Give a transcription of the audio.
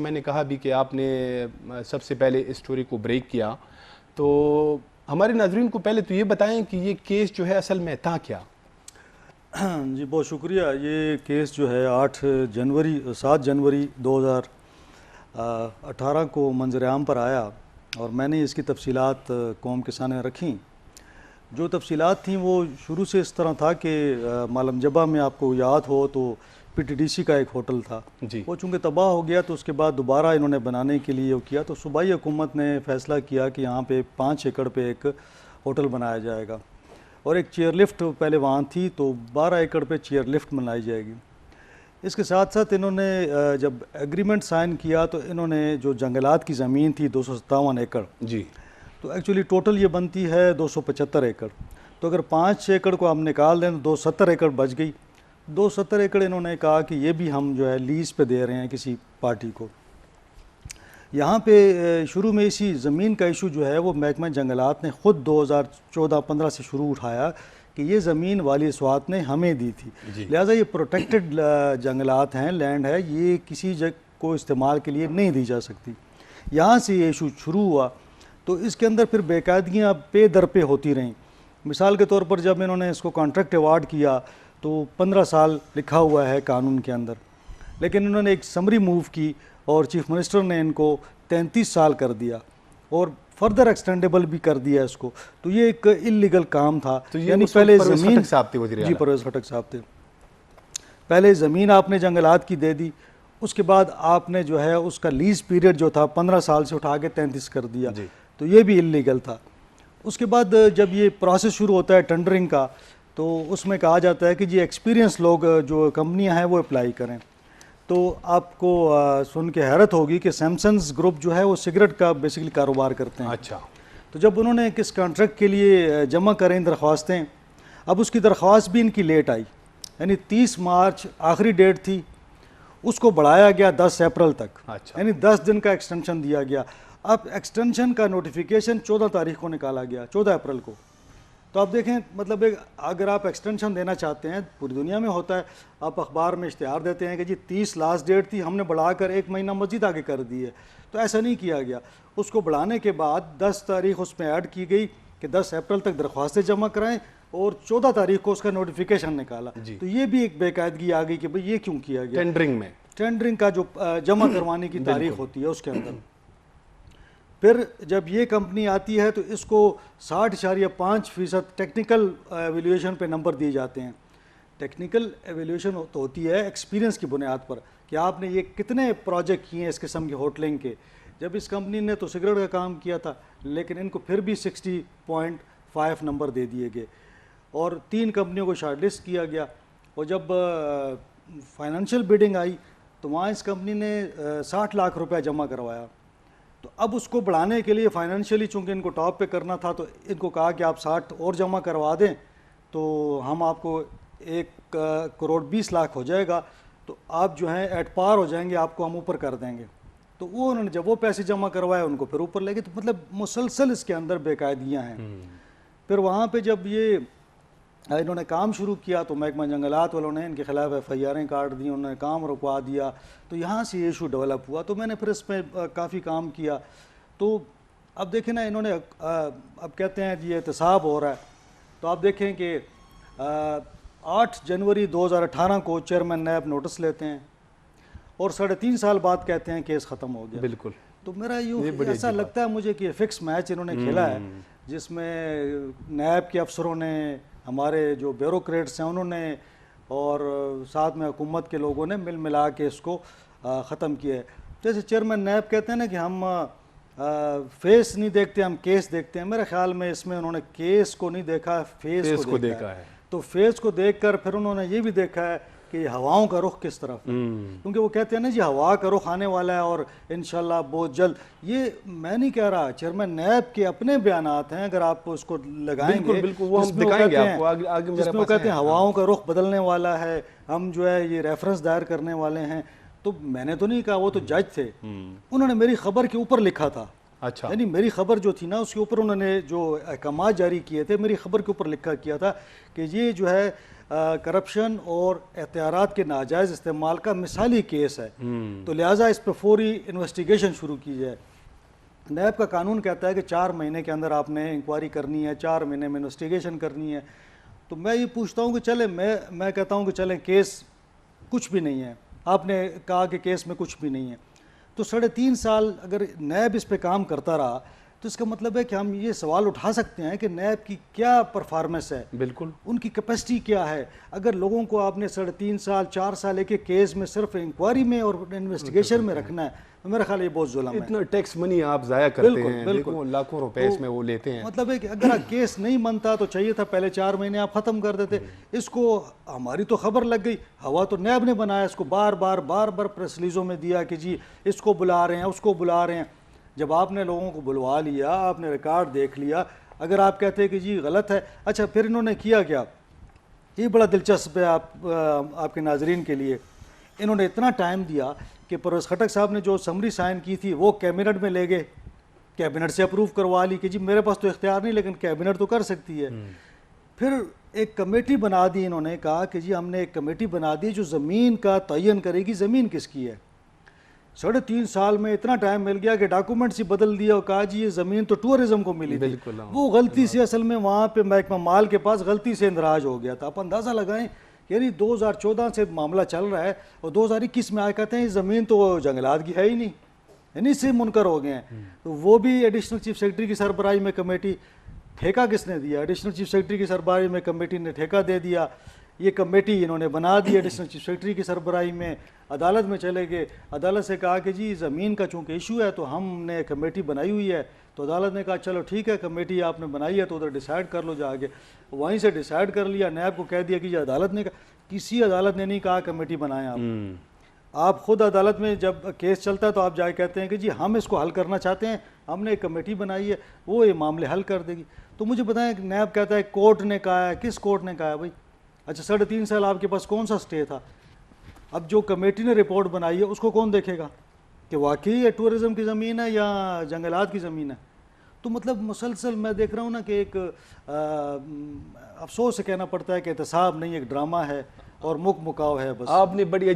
میں نے کہا بھی کہ آپ نے سب سے پہلے اس سٹوری کو بریک کیا، تو ہمارے ناظرین کو پہلے تو یہ بتائیں کہ یہ کیس جو ہے اصل میں تھا کیا؟ جی بہت شکریہ. یہ کیس جو ہے 7 جنوری 2018 کو منظر عام پر آیا اور میں نے اس کی تفصیلات قوم کے سامنے رکھیں. جو تفصیلات تھیں وہ شروع سے اس طرح تھا کہ مالم جبہ میں آپ کو یاد ہو تو پی ٹی ڈی سی کا ایک ہوٹل تھا جی. وہ چونکہ تباہ ہو گیا تو اس کے بعد دوبارہ انہوں نے بنانے کے لیے وہ کیا تو صوبائی حکومت نے فیصلہ کیا کہ یہاں پہ 5 ایکڑ پہ ایک ہوٹل بنایا جائے گا اور ایک چیئر لفٹ پہلے وہاں تھی تو 12 ایکڑ پہ چیئر لفٹ بنائی جائے گی. اس کے ساتھ ساتھ انہوں نے جب ایگریمنٹ سائن کیا تو انہوں نے جو جنگلات کی زمین تھی 257 ایکڑ جی. تو ایکچولی ٹوٹل یہ بنتی ہے 275 ایکڑ. تو اگر 5 ایکڑ کو ہم نکال دیں تو 270 ایکڑ بچ گئی. 270 ایکڑ انہوں نے کہا کہ یہ بھی ہم جو ہے لیز پہ دے رہے ہیں کسی پارٹی کو. یہاں پہ شروع میں اسی زمین کا ایشو جو ہے وہ محکمہ جنگلات نے خود 2014-15 سے شروع اٹھایا کہ یہ زمین والی سوات نے ہمیں دی تھی. لہٰذا یہ پروٹیکٹڈ جنگلات ہیں، لینڈ ہے، یہ کسی کو استعمال کے لیے نہیں دی جا سکتی. یہاں سے یہ ایشو شروع ہوا تو اس کے اندر پھر بے قاعدگیاں پے در پہ ہوتی رہیں. مثال کے طور پر جب انہوں نے اس کو کانٹریکٹ ایوارڈ کیا تو 15 سال لکھا ہوا ہے قانون کے اندر، لیکن انہوں نے ایک سمری موو کی اور چیف منسٹر نے ان کو 33 سال کر دیا اور فردر ایکسٹینڈیبل بھی کر دیا اس کو. تو یہ ایک اللیگل کام تھا. یعنی پہلے زمین جی پرویز خٹک صاحب تھے. پہلے زمین آپ نے جنگلات کی دے دی، اس کے بعد آپ نے جو ہے اس کا لیز پیریڈ جو تھا 15 سال سے اٹھا کے 33 کر دیا. تو یہ بھی اللیگل تھا. اس کے بعد جب یہ پروسیس شروع ہوتا ہے ٹینڈرنگ کا تو اس میں کہا جاتا ہے کہ جی ایکسپیرینس لوگ جو کمپنیاں ہیں وہ اپلائی کریں. تو آپ کو سن کے حیرت ہوگی کہ سیمسنز گروپ جو ہے وہ سگریٹ کا بیسیکلی کاروبار کرتے ہیں. اچھا. تو جب انہوں نے کس کانٹریکٹ کے لیے جمع کریں درخواستیں، اب اس کی درخواست بھی ان کی لیٹ آئی، یعنی 30 مارچ آخری ڈیٹ تھی، اس کو بڑھایا گیا 10 اپریل تک. یعنی 10 دن کا ایکسٹینشن دیا گیا. اب ایکسٹینشن کا نوٹیفیکیشن 14 تاریخ کو نکالا گیا، 14 اپریل کو. تو آپ دیکھیں مطلب اگر آپ ایکسٹینشن دینا چاہتے ہیں، پوری دنیا میں ہوتا ہے، آپ اخبار میں اشتہار دیتے ہیں کہ جی 30 لاسٹ ڈیٹ تھی، ہم نے بڑھا کر 1 مہینہ مزید آگے کر دی ہے. تو ایسا نہیں کیا گیا. اس کو بڑھانے کے بعد 10 تاریخ اس میں ایڈ کی گئی کہ 10 اپریل تک درخواستیں جمع کرائیں اور 14 تاریخ کو اس کا نوٹیفیکیشن نکالا. تو یہ بھی ایک بے قاعدگی آ گئی کہ بھئی یہ کیوں کیا گیا. ٹینڈرنگ کا جو جمع کروانے کی تاریخ ہوتی ہے اس کے اندر. پھر جب یہ کمپنی آتی ہے تو اس کو 60.5% ٹیکنیکل ایویلیویشن پہ نمبر دیے جاتے ہیں. ٹیکنیکل ایویلیویشن تو ہوتی ہے ایکسپیرینس کی بنیاد پر کہ آپ نے یہ کتنے پروجیکٹ کیے ہیں اس قسم کے ہوٹلنگ کے. جب اس کمپنی نے تو سگریٹ کا کام کیا تھا لیکن ان کو پھر بھی 60.5 نمبر دے دیے گئے اور 3 کمپنیوں کو شارٹ لسٹ کیا گیا. اور جب فائنینشیل بیڈنگ آئی تو وہاں اس کمپنی نے 60 لاکھ روپے جمع کروایا. تو اب اس کو بڑھانے کے لیے فائنینشیلی چونکہ ان کو ٹاپ پہ کرنا تھا تو ان کو کہا کہ آپ 60 اور جمع کروا دیں تو ہم آپ کو 1 کروڑ 20 لاکھ ہو جائے گا تو آپ جو ہیں ایٹ پار ہو جائیں گے، آپ کو ہم اوپر کر دیں گے. تو وہ انہوں نے جب وہ پیسے جمع کروائے ان کو پھر اوپر لے گئے. تو مطلب مسلسل اس کے اندر بے قاعدگیاں ہیں. پھر وہاں پہ جب یہ انہوں نے کام شروع کیا تو محکمہ جنگلات والوں نے ان کے خلاف FIRیں کاٹ دی، انہوں نے کام رکوا دیا. تو یہاں سے یہ ایشو ڈیولپ ہوا. تو میں نے پھر اس میں کافی کام کیا. تو اب دیکھیں نا انہوں نے اب کہتے ہیں یہ احتساب ہو رہا ہے. تو آپ دیکھیں کہ 8 جنوری 2018 کو چیئرمین نیب نوٹس لیتے ہیں اور 3.5 سال بعد کہتے ہیں کیس ختم ہو گیا. بالکل. تو میرا ایسا لگتا ہے مجھے کہ فکس میچ انہوں نے کھیلا ہے جس میں نیب کے افسروں نے، ہمارے جو بیوروکریٹس ہیں انہوں نے اور ساتھ میں حکومت کے لوگوں نے مل ملا کے اس کو ختم کیا ہے. جیسے چیئرمین نیب کہتے ہیں نا کہ ہم فیس نہیں دیکھتے، ہم کیس دیکھتے ہیں. میرے خیال میں اس میں انہوں نے کیس کو نہیں دیکھا، فیس کو دیکھا ہے. تو فیس کو دیکھ کر پھر انہوں نے یہ بھی دیکھا ہے کہ ہواؤں کا رخ کس طرف ہے. کیونکہ وہ کہتے ہیں نا جی ہوا کا رخ آنے والا ہے اور انشاءاللہ بہت جلد. یہ میں نہیں کہہ رہا، چیئرمین نیب کے اپنے بیانات ہیں، اگر آپ اس کو لگائیں گے جس میں وہ کہتے ہیں ہواؤں کا رخ بدلنے والا ہے، ہم جو ہے یہ ریفرنس دائر کرنے والے ہیں. تو میں نے تو نہیں کہا، وہ تو جج تھے، انہوں نے میری خبر کے اوپر لکھا تھا اچھا یعنی میری خبر جو تھی نا اس کے اوپر انہوں نے جو احکامات جاری کیے تھے میری خبر کے اوپر لکھا کیا تھا کہ یہ جو ہے کرپشن اور اختیارات کے ناجائز استعمال کا مثالی کیس ہے، تو لہٰذا اس پہ فوری انویسٹیگیشن شروع کی جائے۔ نیب کا قانون کہتا ہے کہ 4 مہینے کے اندر آپ نے انکوائری کرنی ہے، 4 مہینے میں انویسٹیگیشن کرنی ہے۔ تو میں یہ پوچھتا ہوں کہ چلیں میں کہتا ہوں کہ چلیں کیس کچھ بھی نہیں ہے، آپ نے کہا کہ کیس میں کچھ بھی نہیں ہے، تو 3.5 سال اگر نیب اس پہ کام کرتا رہا تو اس کا مطلب ہے کہ ہم یہ سوال اٹھا سکتے ہیں کہ نیب کی کیا پرفارمنس ہے، بالکل ان کی کیپیسٹی کیا ہے۔ اگر لوگوں کو آپ نے 3.5 سال 4 سال ایک کیس میں صرف انکوائری میں اور انویسٹیگیشن میں رکھنا ہے تو میرا خیال یہ بہت ظلم ہے۔ اتنا ٹیکس منی آپ ضائع کرتے ہیں، دیکھو لاکھوں روپے اس میں وہ لیتے ہیں۔ مطلب ہے کہ اگر کیس نہیں بنتا تو چاہیے تھا پہلے 4 مہینے آپ ختم کر دیتے۔ اس کو ہماری تو خبر لگ گئی، ہوا تو نیب نے بنایا، اس کو بار بار پریس ریلیزوں میں دیا کہ جی اس کو بلا رہے ہیں اس کو بلا رہے ہیں۔ جب آپ نے لوگوں کو بلوا لیا، آپ نے ریکارڈ دیکھ لیا، اگر آپ کہتے ہیں کہ جی غلط ہے، اچھا پھر انہوں نے کیا کیا؟ یہ بڑا دلچسپ ہے آپ کے ناظرین کے لیے۔ انہوں نے اتنا ٹائم دیا کہ پرویز خٹک صاحب نے جو سمری سائن کی تھی وہ کیبنٹ میں لے گئے، کیبنٹ سے اپروو کروا لی کہ جی میرے پاس تو اختیار نہیں لیکن کیبنٹ تو کر سکتی ہے۔ پھر ایک کمیٹی بنا دی، انہوں نے کہا کہ جی ہم نے ایک کمیٹی بنا دی جو زمین کا تعین کرے گی زمین کس کی ہے۔ 3.5 سال میں اتنا ٹائم مل گیا کہ ڈاکومنٹس ہی بدل دیا اور کہا جی یہ زمین تو ٹورزم کو ملی تھی۔ وہ غلطی سے اصل میں وہاں پہ محکمہ مال کے پاس غلطی سے اندراج ہو گیا تھا۔ آپ اندازہ لگائیں، یعنی 2014 سے معاملہ چل رہا ہے اور 2021 میں آئے کہتے ہیں یہ زمین تو جنگلات کی ہے ہی نہیں، یعنی اس سے منکر ہو گئے ہیں۔ تو وہ بھی ایڈیشنل چیف سیکرٹری کی سربراہی میں کمیٹی، ٹھیکہ کس نے دیا؟ ایڈیشنل چیف سیکرٹری کی سربراہی میں کمیٹی نے ٹھیکہ دے دیا۔ یہ کمیٹی انہوں نے بنا دی ایڈیشنل چیف سیکرٹری کی سربراہی میں، عدالت میں چلے گئے، عدالت سے کہا کہ جی زمین کا چونکہ ایشو ہے تو ہم نے کمیٹی بنائی ہوئی ہے، تو عدالت نے کہا چلو ٹھیک ہے کمیٹی آپ نے بنائی ہے تو ادھر ڈیسائیڈ کر لو جا کے۔ وہیں سے ڈیسائیڈ کر لیا، نیب کو کہہ دیا کہ یہ عدالت نے کہا، کسی عدالت نے نہیں کہا کمیٹی بنائیں آپ خود عدالت میں جب کیس چلتا ہے تو آپ جا کے کہتے ہیں کہ جی ہم اس کو حل کرنا چاہتے ہیں، ہم نے ایک کمیٹی بنائی ہے وہ یہ معاملے حل کر دے گی۔ تو مجھے بتائیں کہ نیب کہتا ہے کورٹ نے کہا ہے، کس کورٹ نے کہا ہے بھائی؟ اچھا 3.5 سال آپ کے پاس کون سا سٹے تھا؟ اب جو کمیٹی نے رپورٹ بنائی ہے اس کو کون دیکھے گا کہ واقعی یہ ٹورزم کی زمین ہے یا جنگلات کی زمین ہے؟ تو مطلب مسلسل میں دیکھ رہا ہوں نا کہ ایک افسوس سے کہنا پڑتا ہے کہ احتساب نہیں، ایک ڈرامہ ہے اور مکاؤ ہے بس۔ آپ نے بڑی